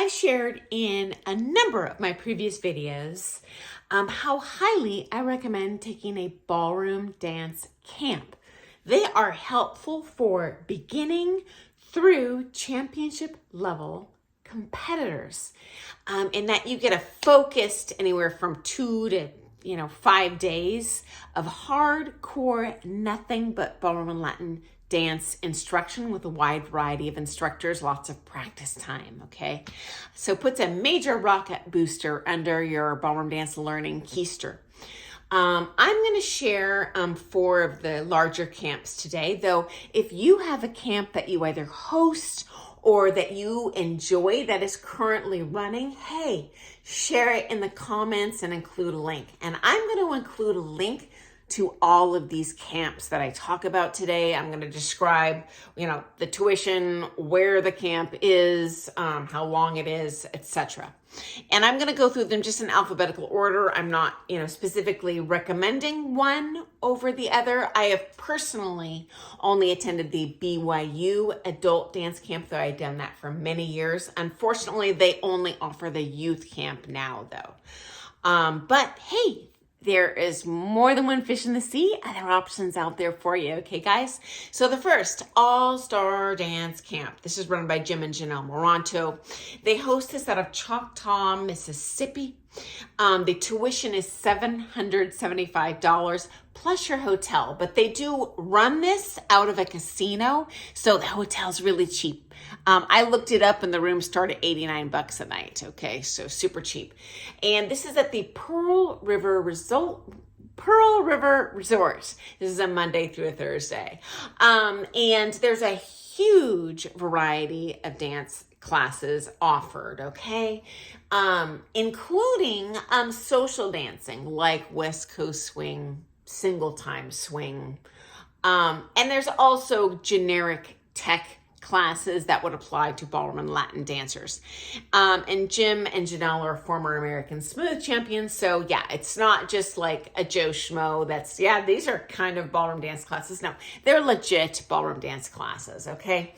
I shared in a number of my previous videos how highly I recommend taking a ballroom dance camp. They are helpful for beginning through championship level competitors, in that you get a focused anywhere from 2 to 5 days of hardcore, nothing but ballroom and Latin dance instruction with a wide variety of instructors, lots of practice time, okay? So puts a major rocket booster under your ballroom dance learning keister. I'm going to share 4 of the larger camps today, though if you have a camp that you either host or that you enjoy that is currently running, hey, share it in the comments and include a link. And I'm going to include a link to all of these camps that I talk about today. I'm going to describe, the tuition, where the camp is, how long it is, etc. And I'm going to go through them just in alphabetical order. I'm not, specifically recommending one over the other. I have personally only attended the BYU adult dance camp, though I've done that for many years. Unfortunately, they only offer the youth camp now, though. But hey, there is more than one fish in the sea. Other options out there for you. Okay, guys? So the first, All-Star Dance Camp. This is run by Jim and Janelle Moranto. They host this out of Choctaw, Mississippi. The tuition is $775 plus your hotel, but they do run this out of a casino, so the hotel's really cheap. I looked it up and the room started $89 a night. Okay, so super cheap. And this is at the Pearl River Resort. This is a Monday through a Thursday. And there's a huge variety of dance classes offered, okay? Including social dancing like West Coast swing, single time swing. And there's also generic tech classes that would apply to ballroom and Latin dancers. And Jim and Janelle are former American Smooth champions. So yeah, it's not just like a Joe Schmo these are kind of ballroom dance classes. No, they're legit ballroom dance classes, okay?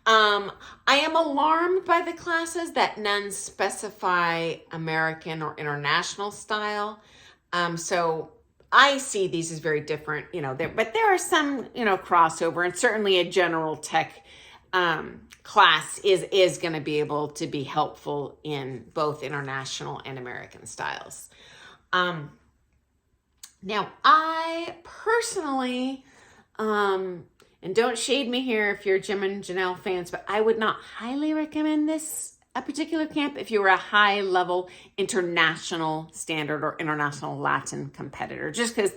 I am alarmed by the classes that none specify American or international style. So I see these as very different, but there are some, crossover, and certainly a general tech class is going to be able to be helpful in both international and American styles. Now, I personally, and don't shade me here if you're Jim and Janelle fans, but I would not highly recommend a particular camp if you were a high-level international standard or international Latin competitor, just because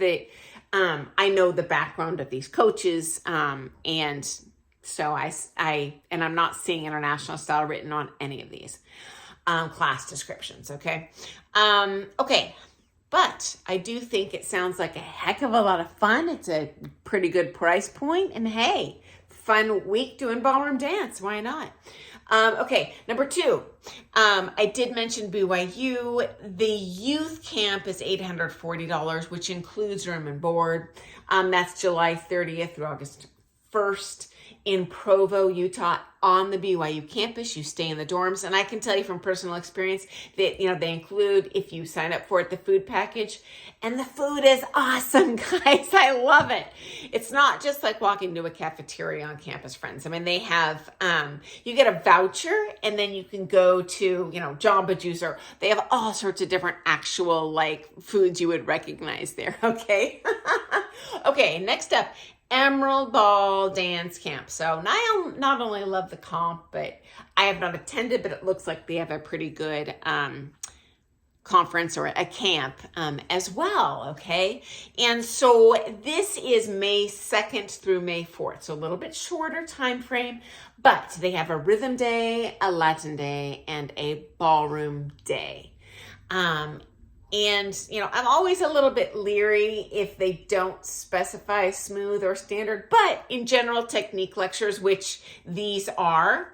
I know the background of these coaches, and so I'm not seeing international style written on any of these class descriptions, okay? Okay, but I do think it sounds like a heck of a lot of fun. It's a pretty good price point, and hey, fun week doing ballroom dance. Why not? Okay, number 2, I did mention BYU. The youth camp is $840, which includes room and board. That's July 30th through August 1st in Provo, Utah, on the BYU campus. You stay in the dorms, and I can tell you from personal experience that they include, if you sign up for it, the food package, and the food is awesome, guys. I love it. It's not just like walking to a cafeteria on campus, friends. I mean, they have you get a voucher, and then you can go to Jamba Juice, or they have all sorts of different actual foods you would recognize there. Okay. Okay, next up, Emerald Ball Dance Camp. So I not only love the comp, but I have not attended, but it looks like they have a pretty good conference or a camp as well, okay? And so this is May 2nd through May 4th, so a little bit shorter time frame, but they have a rhythm day, a Latin day, and a ballroom day. And, I'm always a little bit leery if they don't specify smooth or standard, but in general technique lectures, which these are,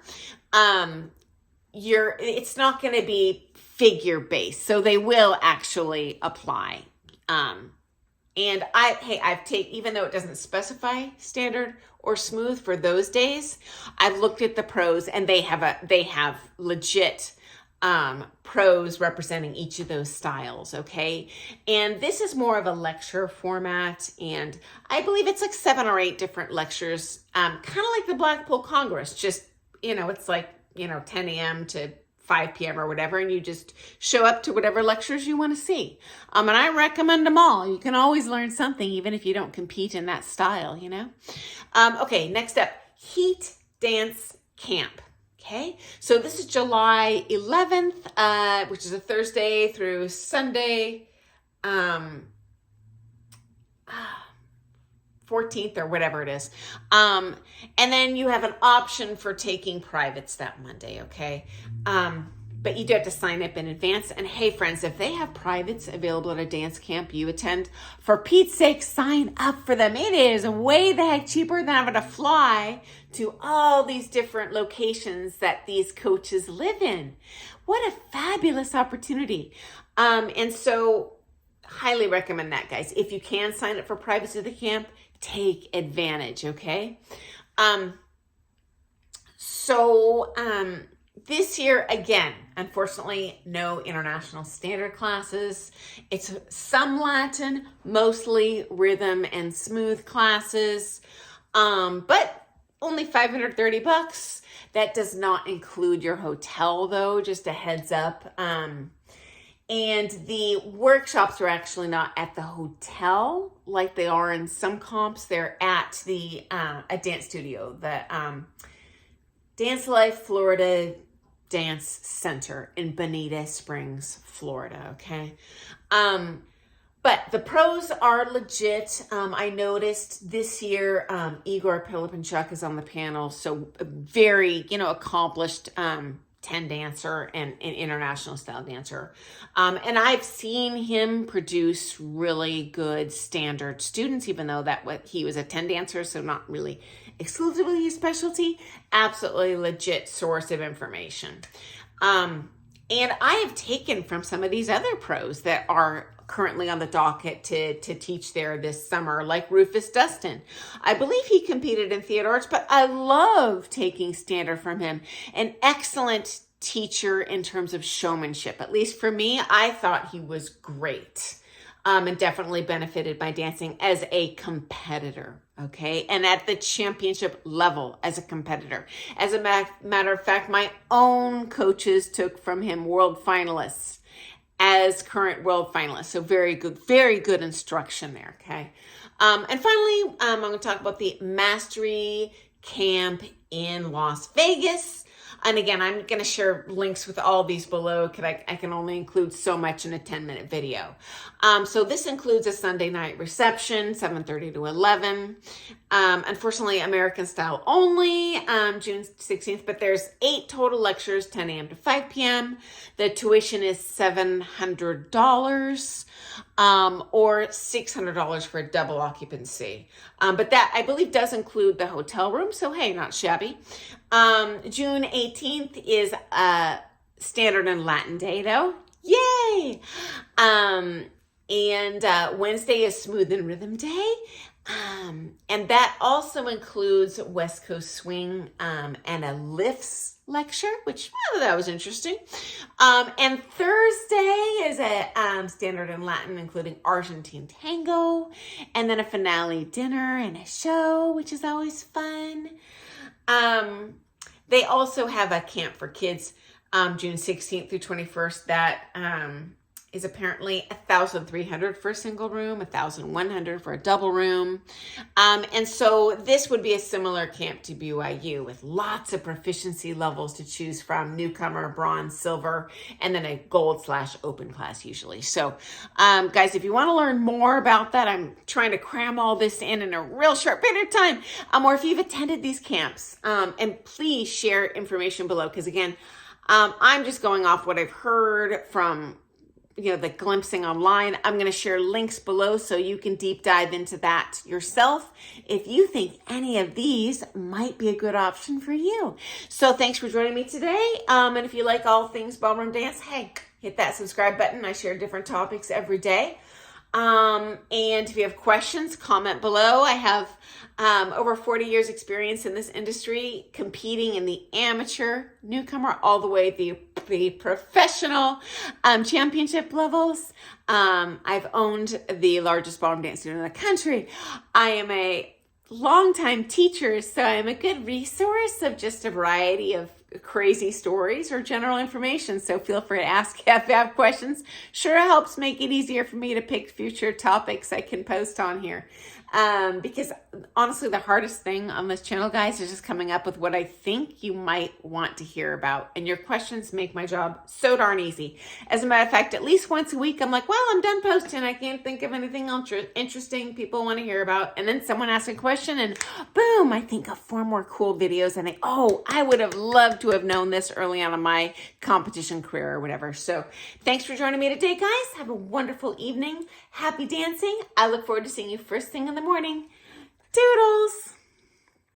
it's not going to be figure based. So they will actually apply. And I've taken, even though it doesn't specify standard or smooth for those days, I've looked at the pros, and they have legit pros representing each of those styles, okay? And this is more of a lecture format, and I believe it's like 7 or 8 different lectures, kind of like the Blackpool Congress, just, it's like, 10 a.m. to 5 p.m. or whatever, and you just show up to whatever lectures you want to see. And I recommend them all. You can always learn something, even if you don't compete in that style, Okay, next up, Heat Dance Camp. Okay, so this is July 11th, which is a Thursday through Sunday, 14th or whatever it is. And then you have an option for taking privates that Monday, okay? But you do have to sign up in advance. And hey, friends, if they have privates available at a dance camp you attend, for Pete's sake, sign up for them. It is way the heck cheaper than having to fly to all these different locations that these coaches live in. What a fabulous opportunity. And so highly recommend that, guys. If you can sign up for privates at the camp, take advantage, okay? This year, again, unfortunately, no international standard classes. It's some Latin, mostly rhythm and smooth classes, but only $530. That does not include your hotel, though, just a heads up. And the workshops are actually not at the hotel like they are in some comps. They're at the a dance studio, the Dance Life Florida Dance Center in Bonita Springs, Florida, okay? But the pros are legit. I noticed this year Igor Pilipinchuk is on the panel, so a very, accomplished 10 dancer and an international style dancer. And I've seen him produce really good standard students, even though he was a 10 dancer, so not really exclusively his specialty. Absolutely legit source of information. And I have taken from some of these other pros that are currently on the docket to teach there this summer, like Rufus Dustin. I believe he competed in theater arts, but I love taking standard from him. An excellent teacher in terms of showmanship. At least for me, I thought he was great. And definitely benefited by dancing as a competitor, okay? And at the championship level as a competitor. As a matter of fact, my own coaches took from him world finalists as current world finalists. So very good instruction there, okay? And finally, I'm going to talk about the Mastery Camp in Las Vegas. And again, I'm going to share links with all these below because I can only include so much in a 10-minute video. So this includes a Sunday night reception, 7:30 to 11. Unfortunately, American style only, June 16th, but there's 8 total lectures, 10 a.m. to 5 p.m. The tuition is $700 or $600 for a double occupancy. But that, I believe, does include the hotel room, so hey, not shabby. June 18th is Standard and Latin Day, though. Yay! And Wednesday is Smooth and Rhythm Day. And that also includes West Coast Swing and a lifts lecture, which that was interesting. And Thursday is a Standard and Latin, including Argentine Tango, and then a finale dinner and a show, which is always fun. They also have a camp for kids, June 16th through 21st. That is apparently $1,300 for a single room, $1,100 for a double room. And so this would be a similar camp to BYU with lots of proficiency levels to choose from: newcomer, bronze, silver, and then a gold/open class usually. So guys, if you want to learn more about that, I'm trying to cram all this in a real short period of time. Or if you've attended these camps, and please share information below, because again, I'm just going off what I've heard from the glimpsing online. I'm going to share links below so you can deep dive into that yourself if you think any of these might be a good option for you. So thanks for joining me today. And if you like all things ballroom dance, hey, hit that subscribe button. I share different topics every day. And if you have questions, comment below. I have over 40 years experience in this industry, competing in the amateur, newcomer, all the way the like the professional championship levels. I've owned the largest ballroom dance studio in the country. I am a longtime teacher, so I'm a good resource of just a variety of crazy stories or general information. So feel free to ask if you have questions. Sure helps make it easier for me to pick future topics I can post on here. Because honestly, the hardest thing on this channel, guys, is just coming up with what I think you might want to hear about. And your questions make my job so darn easy. As a matter of fact, at least once a week, I'm like, well, I'm done posting. I can't think of anything interesting people want to hear about. And then someone asks a question and boom, I think of 4 more cool videos. And I would have loved to have known this early on in my competition career or whatever. So thanks for joining me today, guys. Have a wonderful evening. Happy dancing. I look forward to seeing you first thing in the morning. Doodles!